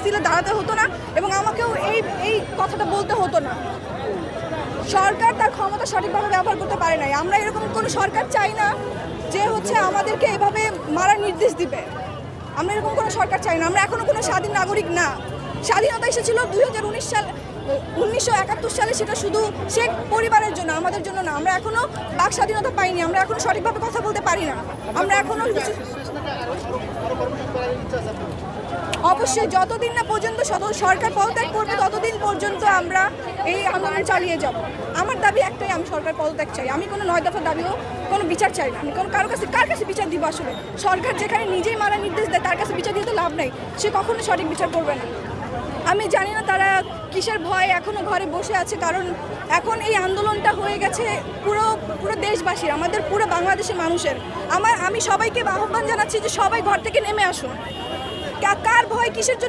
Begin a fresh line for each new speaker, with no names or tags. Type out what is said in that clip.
মিছিলে দাঁড়াতে হতো না এবং আমাকেও এই কথাটা বলতে হতো না। সরকার তার ক্ষমতা সঠিকভাবে ব্যবহার করতে পারে নাই। আমরা এরকম কোনো সরকার চাই না যে আমাদেরকে এভাবে মারার নির্দেশ দিবে। আমরা এরকম কোনো সরকার চাই না। আমরা এখনো কোনো স্বাধীন নাগরিক না। স্বাধীনতা এসেছিল 1971 সালে, সেটা শুধু শেখ পরিবারের জন্য, আমাদের জন্য না। আমরা এখনো বাক স্বাধীনতা পাইনি, আমরা এখনো সঠিকভাবে কথা বলতে পারি না। আমরা এখনো অবশ্যই যতদিন না পর্যন্ত সরকার পদত্যাগ করবে ততদিন পর্যন্ত আমরা এই আন্দোলন চালিয়ে যাব। আমার দাবি একটাই, আমি সরকার পদত্যাগ চাই। আমি কোনো 9 দফা দাবিও কোনো বিচার চাই না। আমি কার কাছে বিচার দিব? আসলে সরকার যেখানে নিজেই মারার নির্দেশ দেয় তার কাছে বিচার দিয়ে তো লাভ নাই। সে কখনো সঠিক বিচার করবে না। আমি জানি না তারা কিসের ভয় এখনো ঘরে বসে আছে, কারণ এখন এই আন্দোলনটা হয়ে গেছে পুরো দেশবাসীর, আমাদের পুরো বাংলাদেশের মানুষের। আমি সবাইকে আহ্বান জানাচ্ছি যে সবাই ঘর থেকে নেমে আসুন। কার ভয়, কিসের জন্য